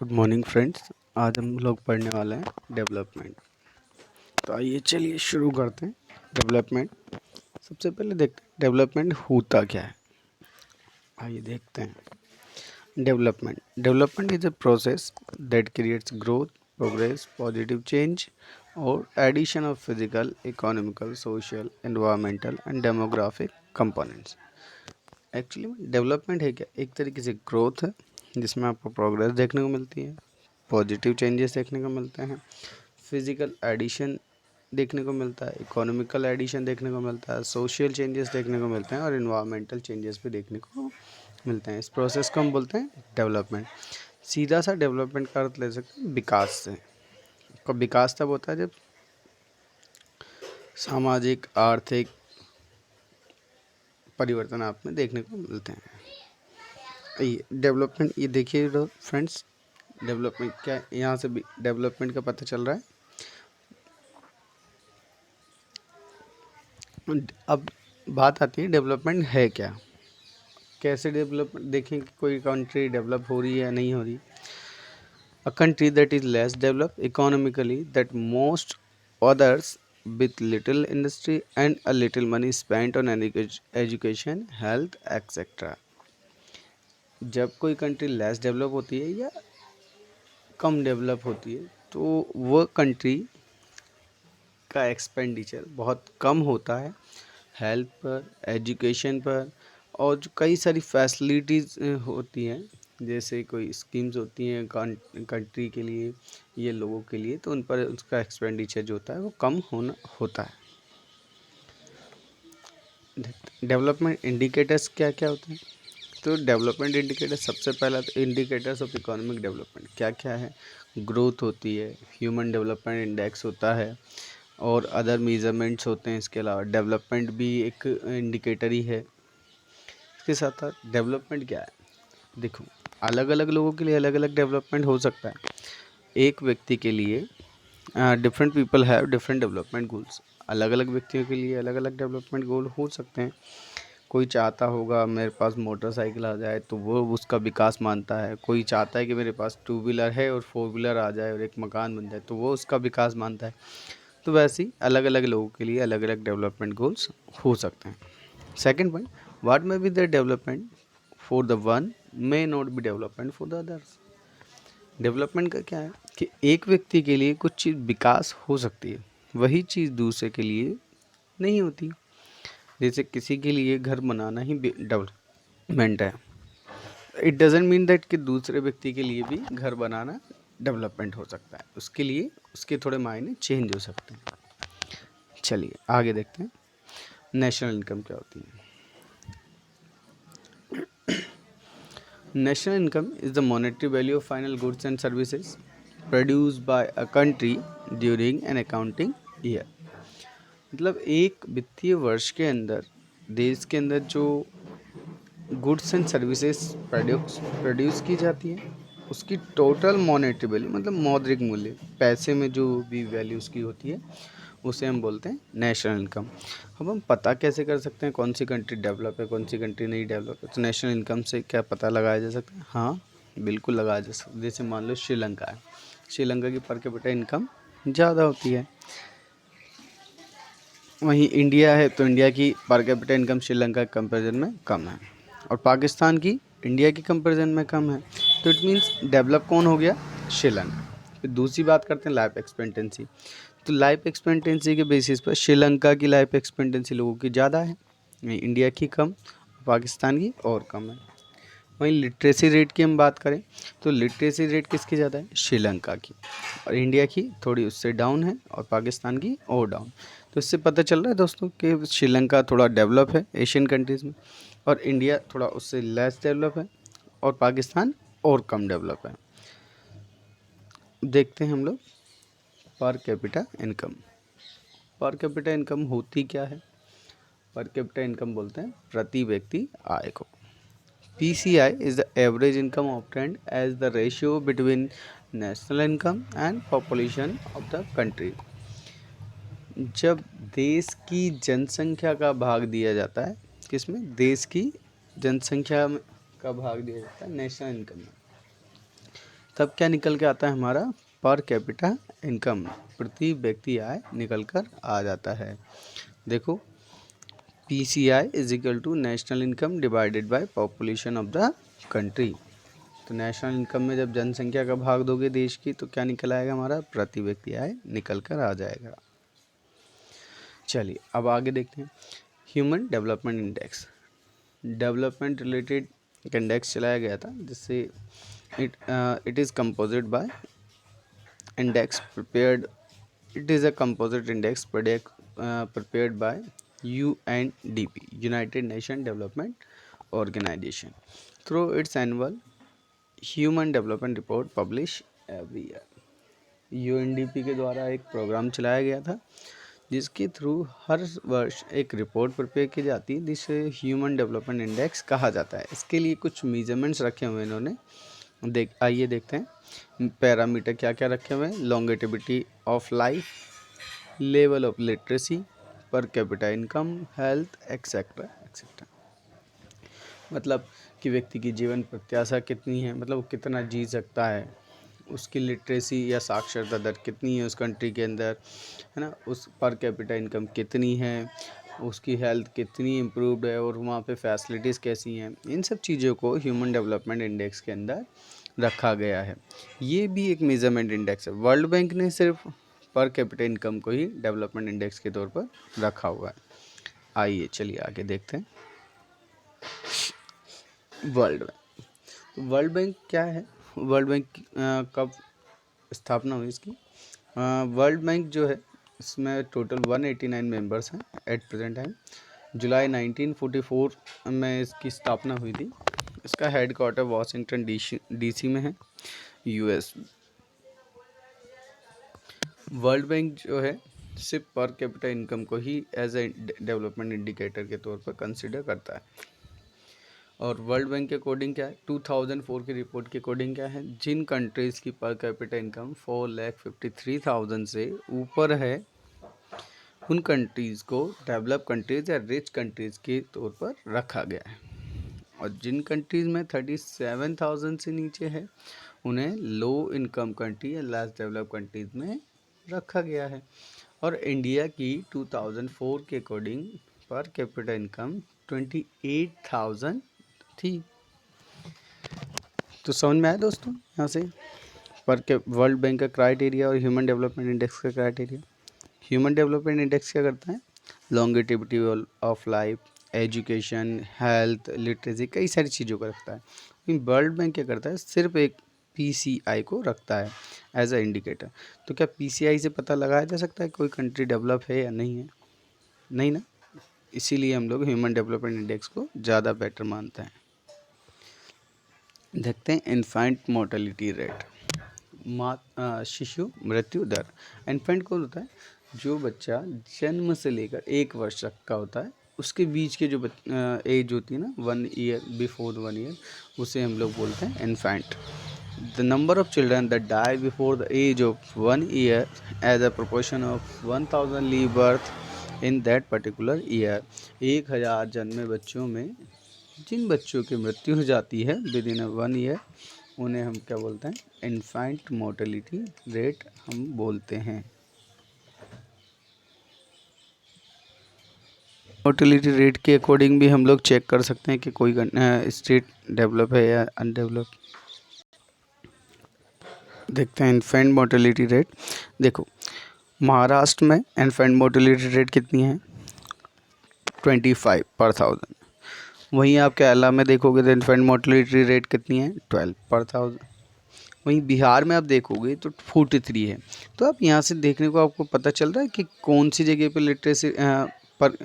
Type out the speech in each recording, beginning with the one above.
Good morning friends. आज हम लोग पढ़ने वाले हैं डेवलपमेंट। तो आइए चलिए शुरू करते हैं। डेवलपमेंट सबसे पहले देखते हैं डेवलपमेंट होता क्या है। आइए देखते हैं। Development is a process that creates growth, progress, positive change और addition of physical, economical, social, environmental and demographic components. Actually development है क्या? एक तरीके से ग्रोथ है जिसमें आपको प्रोग्रेस देखने को मिलती है, पॉजिटिव चेंजेस देखने को मिलते हैं, फिजिकल एडिशन देखने को मिलता है, इकोनॉमिकल एडिशन देखने को मिलता है, सोशल चेंजेस देखने को मिलते हैं और इन्वायरमेंटल चेंजेस भी देखने को मिलते हैं। इस प्रोसेस को हम बोलते हैं डेवलपमेंट। सीधा सा डेवलपमेंट का अर्थ ले सकते हैं विकास से। तो विकास तब होता है जब सामाजिक आर्थिक परिवर्तन आप में देखने को मिलते हैं। ये डेवलपमेंट, ये देखिए फ्रेंड्स, डेवलपमेंट क्या है, यहाँ से भी डेवलपमेंट का पता चल रहा है। अब बात आती है डेवलपमेंट है क्या, कैसे डेवलपमेंट देखें कि कोई कंट्री डेवलप हो रही है या नहीं हो रही। A country that is less develop economically that most others with little industry and a little money spent on education, health, etc. जब कोई कंट्री लेस डेवलप होती है या कम डेवलप होती है तो वो कंट्री का एक्सपेंडिचर बहुत कम होता है हेल्थ पर, एजुकेशन पर, और जो कई सारी फैसिलिटीज़ होती हैं, जैसे कोई स्कीम्स होती हैं कंट्री के लिए, ये लोगों के लिए, तो उन पर उसका एक्सपेंडिचर जो होता है वो कम होता है। डेवलपमेंट इंडिकेटर्स क्या क्या होते हैं? तो डेवलपमेंट इंडिकेटर, सबसे पहला तो इंडिकेटर्स ऑफ इकोनॉमिक डेवलपमेंट क्या क्या है? ग्रोथ होती है, ह्यूमन डेवलपमेंट इंडेक्स होता है और अदर मेजरमेंट्स होते हैं। इसके अलावा डेवलपमेंट भी एक इंडिकेटर ही है। इसके साथ साथ डेवलपमेंट क्या है, देखो अलग अलग लोगों के लिए अलग अलग डेवलपमेंट हो सकता है। एक व्यक्ति के लिए different people have different development goals. अलग अलग व्यक्तियों के लिए अलग अलग डेवलपमेंट गोल हो सकते हैं। कोई चाहता होगा मेरे पास मोटरसाइकिल आ जाए तो वो उसका विकास मानता है। कोई चाहता है कि मेरे पास 2 व्हीलर है और 4 व्हीलर आ जाए और एक मकान बन जाए तो वो उसका विकास मानता है। तो वैसे ही अलग अलग लोगों के लिए अलग अलग डेवलपमेंट गोल्स हो सकते हैं। Second point, what may be the development for the one may not be development for the others. Development का क्या है कि एक व्यक्ति के लिए कुछ चीज़ विकास हो सकती है, वही चीज़ दूसरे के लिए नहीं होती। जैसे किसी के लिए घर बनाना ही डेवलपमेंट है, इट डजेंट मीन दैट कि दूसरे व्यक्ति के लिए भी घर बनाना डेवलपमेंट हो सकता है। उसके लिए उसके थोड़े मायने चेंज हो सकते हैं। चलिए आगे देखते हैं नेशनल इनकम क्या होती है। National income is the monetary value of final goods and services produced by a country during an accounting year. मतलब एक वित्तीय वर्ष के अंदर देश के अंदर जो गुड्स एंड सर्विसेज प्रोड्यूस की जाती है उसकी टोटल मॉनेटरी वैल्यू, मतलब मौद्रिक मूल्य, पैसे में जो भी वैल्यू उसकी होती है उसे हम बोलते हैं नेशनल इनकम। अब हम पता कैसे कर सकते हैं कौन सी कंट्री डेवलप है कौन सी कंट्री नहीं डेवलप है? तो नेशनल इनकम से क्या पता लगाया जा सकता है? हाँ बिल्कुल लगाया जा सकता है। जैसे मान लो श्रीलंका है, श्रीलंका की पर कैपिटा इनकम ज़्यादा होती है। वहीं इंडिया है तो इंडिया की पर कैपिटा इनकम श्रीलंका के कंपेरिजन में कम है और पाकिस्तान की इंडिया के कंपेरिजन में कम है। तो इट मीन्स डेवलप कौन हो गया? श्रीलंका। फिर दूसरी बात करते हैं लाइफ एक्सपेक्टेंसी। तो लाइफ एक्सपेक्टेंसी के बेसिस पर श्रीलंका की लाइफ एक्सपेक्टेंसी लोगों की ज़्यादा है, इंडिया की कम, पाकिस्तान की और कम है। वहीं लिटरेसी रेट की हम बात करें तो लिटरेसी रेट किसकी ज़्यादा है? श्रीलंका की, और इंडिया की थोड़ी उससे डाउन है और पाकिस्तान की और डाउन। तो इससे पता चल रहा है दोस्तों कि श्रीलंका थोड़ा डेवलप है एशियन कंट्रीज़ में और इंडिया थोड़ा उससे लेस डेवलप है और पाकिस्तान और कम डेवलप है। देखते हैं हम लोग per capita income. Per capita income होती क्या है? पर कैपिटा इनकम बोलते हैं प्रति व्यक्ति आय को। PCI is the average income obtained as the ratio between national income and population of the country। जब देश की जनसंख्या का भाग दिया जाता है, किसमें? देश की जनसंख्या का भाग दिया जाता है नेशनल इनकम में। तब क्या निकल के आता है हमारा, पर कैपिटा इनकम, प्रति व्यक्ति आय निकल कर आ जाता है। देखो PCI is equal to national income divided by population of the country. तो नेशनल इनकम में जब जनसंख्या का भाग दोगे देश की तो क्या निकल आएगा हमारा, प्रति व्यक्ति आय निकल कर आ जाएगा। चलिए अब आगे देखते हैं। Human development index, development related index चलाया गया था, जिससे it is composite by index prepared, it is a composite index prepared by UNDP, United Nations Development Organization, through its annual Human Development Report published every year। UNDP के द्वारा एक programme चलाया गया था जिसके थ्रू हर वर्ष एक रिपोर्ट प्रिपेयर की जाती है, जिसे ह्यूमन डेवलपमेंट इंडेक्स कहा जाता है। इसके लिए कुछ मेजरमेंट्स रखे हुए हैं इन्होंने, आइए देखते हैं पैरामीटर क्या क्या रखे हुए हैं। Longevity of life, level of literacy, per capita income, health, etcetera etcetera. मतलब कि व्यक्ति की जीवन प्रत्याशा कितनी है, मतलब वो कितना जी सकता है, उसकी लिटरेसी या साक्षरता दर कितनी है उस कंट्री के अंदर, है ना, उस पर कैपिटा इनकम कितनी है, उसकी हेल्थ कितनी इम्प्रूव्ड है और वहाँ पे फैसिलिटीज़ कैसी हैं। इन सब चीज़ों को ह्यूमन डेवलपमेंट इंडेक्स के अंदर रखा गया है। ये भी एक मेजरमेंट इंडेक्स है। वर्ल्ड बैंक ने सिर्फ पर कैपिटा इनकम को ही डेवलपमेंट इंडेक्स के तौर पर रखा हुआ है। आइए चलिए आगे देखते हैं। वर्ल्ड बैंक, वर्ल्ड बैंक क्या है, वर्ल्ड बैंक कब स्थापना हुई इसकी। वर्ल्ड बैंक जो है इसमें टोटल 189 मेंबर्स हैं एट प्रेजेंट टाइम। जुलाई 1944 में इसकी स्थापना हुई थी। इसका हेड क्वार्टर वाशिंगटन DC में है, US। वर्ल्ड बैंक जो है सिर्फ पर कैपिटा इनकम को ही एज ए डेवलपमेंट इंडिकेटर के तौर पर कंसिडर करता है। और वर्ल्ड बैंक के अकॉर्डिंग क्या है, 2004 की रिपोर्ट के अकॉर्डिंग क्या है, जिन कंट्रीज़ की पर कैपिटा इनकम 4,53,000 से ऊपर है उन कंट्रीज़ को डेवलप कंट्रीज़ या रिच कंट्रीज़ के तौर पर रखा गया है, और जिन कंट्रीज़ में 37,000 से नीचे है उन्हें लो इनकम कंट्री या लेस डेवलप कंट्रीज़ में रखा गया है। और इंडिया की 2004 के अकॉर्डिंग पर कैपिटा इनकम 28,000 थी। तो समझ में आया दोस्तों यहाँ से पर के वर्ल्ड बैंक का क्राइटेरिया और ह्यूमन डेवलपमेंट इंडेक्स का क्राइटेरिया। ह्यूमन डेवलपमेंट इंडेक्स क्या करता है, longevity of life, education, health, literacy, कई सारी चीज़ों को रखता है। लेकिन वर्ल्ड बैंक क्या करता है, सिर्फ एक PCI को रखता है एज अ इंडिकेटर। तो क्या PCI से पता लगाया जा सकता है कोई कंट्री डेवलप है या नहीं है, नहीं ना, इसीलिए हम लोग ह्यूमन डेवलपमेंट इंडेक्स को ज़्यादा बेटर मानते हैं। देखते हैं इन्फेंट मोर्टेलिटी रेट, शिशु मृत्यु दर। इन्फेंट कौन होता है, जो बच्चा जन्म से लेकर 1 वर्ष तक का होता है, उसके बीच के जो एज होती है ना, 1 ईयर, बिफोर 1 ईयर, उसे हम लोग बोलते हैं infant. The number of children that die before the age of 1 year as a proportion of 1000 live birth in that particular year. 1000 जन्मे बच्चों में जिन बच्चों की मृत्यु हो जाती है विद इन 1 ईयर, उन्हें हम क्या बोलते हैं, इन्फेंट मोर्टेलिटी रेट हम बोलते हैं। मोर्टेलिटी रेट के अकॉर्डिंग भी हम लोग चेक कर सकते हैं कि कोई स्टेट डेवलप है या अनडेवलप। देखते हैं इन्फेंट मोर्टेलिटी रेट। देखो महाराष्ट्र में इन्फेंट मोर्टेलिटी रेट कितनी है, 25 पर 1000। वहीं आप केरला में देखोगे तो इन्फेंट मोर्टेलिटी रेट कितनी है, 12 पर 1000। वहीं बिहार में आप देखोगे तो 43 है। तो आप यहाँ से देखने को आपको पता चल रहा है कि कौन सी जगह पर लिटरेसी पर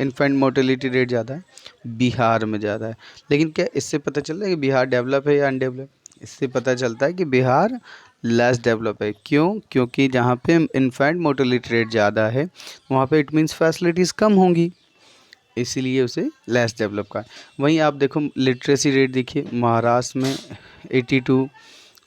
इन्फेंट मोर्टेलिटी रेट ज़्यादा है, बिहार में ज़्यादा है। लेकिन क्या इससे पता चल रहा है कि बिहार डेवलप है या अनडेवलप, इससे पता चलता है कि बिहार लेस डेवलप है। क्यों, क्योंकि जहाँ पे इन्फेंट मोर्टेलिटी रेट ज़्यादा है वहाँ पे इट मीन्स फैसिलिटीज़ कम होंगी, इसीलिए उसे लेस डेवलप का। वहीं आप देखो लिटरेसी रेट देखिए, महाराष्ट्र में 82,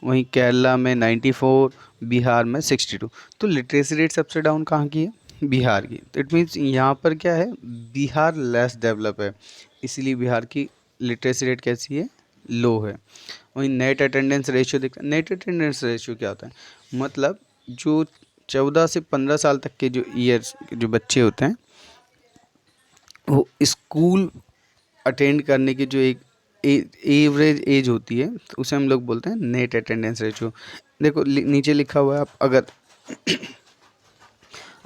वहीं केरला में 94, बिहार में 62। तो लिटरेसी रेट सबसे डाउन कहाँ की है, बिहार की। तो इट मीन्स यहाँ पर क्या है, बिहार लेस डेवलप है, इसीलिए बिहार की लिटरेसी रेट कैसी है, लो है। वहीं नेट अटेंडेंस रेशियो देखते हैं। नेट अटेंडेंस रेशियो क्या होता है, मतलब जो 14 से 15 साल तक के जो ईयर्स जो बच्चे होते हैं वो स्कूल अटेंड करने की जो एक एवरेज एज होती है तो उसे हम लोग बोलते हैं नेट अटेंडेंस रेशियो। देखो नीचे लिखा हुआ है, आप अगर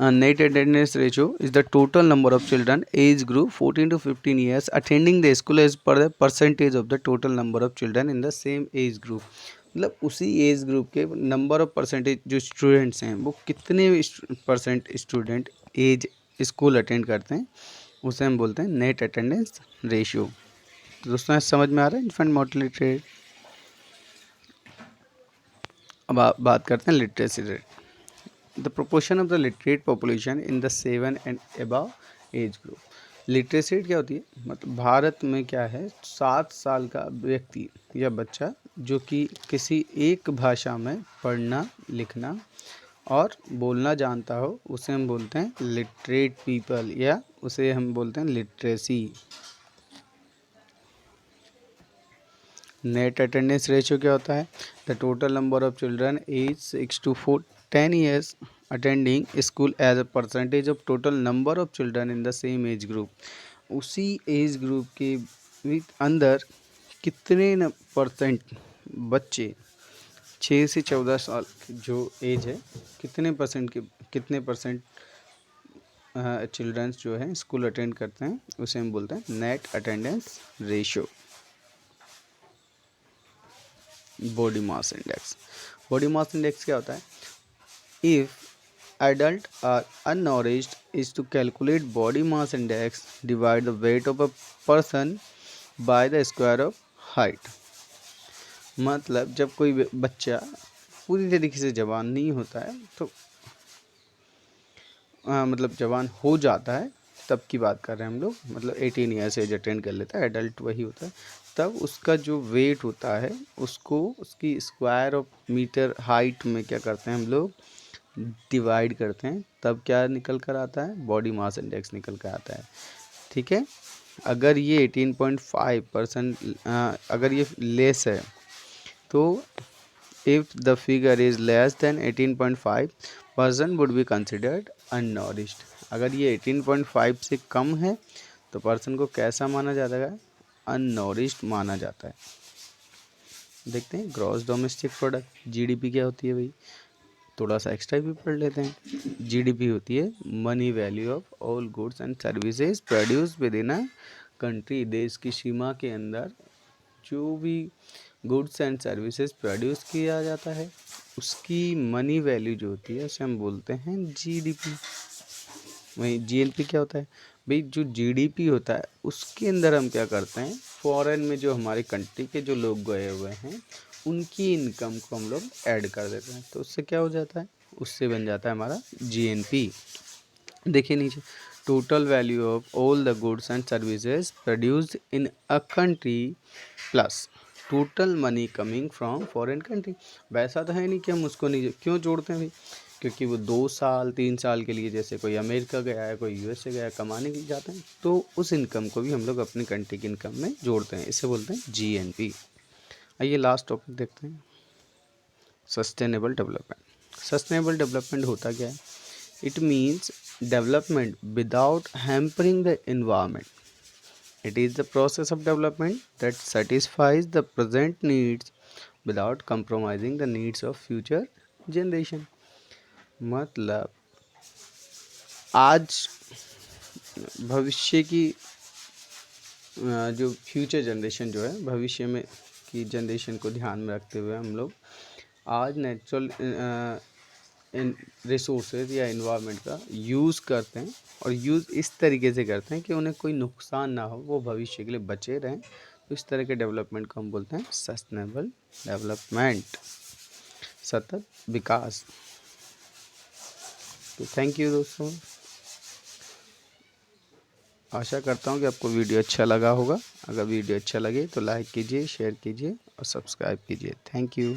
net attendance ratio is the total number of children age group 14 to 15 years attending the school as per the percentage of the total number of children in the same age group। मतलब उसी age group के number of percentage जो students हैं वो कितने percent student age school attend करते हैं उसे हम बोलते हैं नेट अटेंडेंस रेशियो। तो दोस्तों समझ में आ रहा है इन्फेंट मोर्टेलिटी रेट। अब आप बात करते हैं literacy rate, the proportion of the literate population in the 7 and above age group. Literacy rate क्या होती है, मतलब भारत में क्या है, 7 साल का व्यक्ति या बच्चा जो कि किसी एक भाषा में पढ़ना लिखना और बोलना जानता हो उसे हम बोलते हैं लिटरेट पीपल, या उसे हम बोलते हैं लिटरेसी। नेट अटेंडेंस रेशियो क्या होता है, the total number of children age 6 to 10 years attending school as a percentage of total number of children in the same age group. उसी एज ग्रुप के अंदर कितने परसेंट बच्चे 6 से 14 साल की जो एज है कितने परसेंट चिल्ड्रंस जो है स्कूल अटेंड करते हैं उसे हम बोलते हैं net attendance ratio. Body mass index, body mass index क्या होता है, if adult are unnourished is to calculate body mass index, divide the weight of a person by the square of height। मतलब जब कोई बच्चा पूरी तरीके से जवान नहीं होता है तो मतलब जवान हो जाता है तब की बात कर रहे हैं हम लोग, मतलब 18 ईयर्स एज अटेंड कर लेता है, एडल्ट वही होता है, तब उसका जो वेट होता है उसको उसकी स्क्वायर ऑफ मीटर हाइट में क्या करते हैं हम लोग डिवाइड करते हैं, तब क्या निकल कर आता है, बॉडी मास इंडेक्स निकल कर आता है। ठीक है, अगर ये 18.5% अगर ये लेस है तो if the figure is less than 18.5 person would be considered unnourished. अगर ये 18.5 से कम है तो पर्सन को कैसा माना जाता है, अननॉरिश्ड माना जाता है। देखते हैं ग्रॉस डोमेस्टिक प्रोडक्ट, जीडीपी क्या होती है भाई, थोड़ा सा एक्स्ट्रा भी पढ़ लेते हैं। जीडीपी होती है money value of all goods and services produce with in a country. देश की सीमा के अंदर जो भी गुड्स एंड सर्विसेज प्रोड्यूस किया जाता है उसकी मनी वैल्यू जो होती है उसे हम बोलते हैं जीडीपी। वहीं जीएनपी क्या होता है भाई, जो जीडीपी होता है उसके अंदर हम क्या करते हैं, फॉरेन में जो हमारी कंट्री के जो लोग गए हुए हैं उनकी इनकम को हम लोग ऐड कर देते हैं, तो उससे क्या हो जाता है, उससे बन जाता है हमारा जीएनपी। देखिए नीचे, total value of all the goods and services produced in a country plus total money coming from foreign country. वैसा तो है नहीं कि हम उसको नहीं क्यों जोड़ते हैं भाई, क्योंकि वो 2 साल 3 साल के लिए जैसे कोई अमेरिका गया है कोई यूएसए गया है कमाने के लिए जाते हैं तो उस इनकम को भी हम लोग अपनी कंट्री की इनकम में जोड़ते हैं, इसे बोलते हैं जीएनपी। आइए लास्ट टॉपिक देखते हैं, सस्टेनेबल डेवलपमेंट। सस्टेनेबल डेवलपमेंट होता क्या है, it means development without hampering the environment. It is the process of development that satisfies the present needs without compromising the needs of future generation। मतलब आज भविष्य की जो फ्यूचर जनरेशन जो है भविष्य में की जनरेशन को ध्यान में रखते हुए हम लोग आज नेचुरल रिसोर्सेज या इन्वायरमेंट का यूज़ करते हैं और यूज़ इस तरीके से करते हैं कि उन्हें कोई नुकसान ना हो, वो भविष्य के लिए बचे रहें, तो इस तरह के डेवलपमेंट को हम बोलते हैं सस्टेनेबल डेवलपमेंट, सतत विकास। तो थैंक यू दोस्तों, आशा करता हूँ कि आपको वीडियो अच्छा लगा होगा। अगर वीडियो अच्छा लगे तो लाइक कीजिए, शेयर कीजिए और सब्सक्राइब कीजिए। Thank you.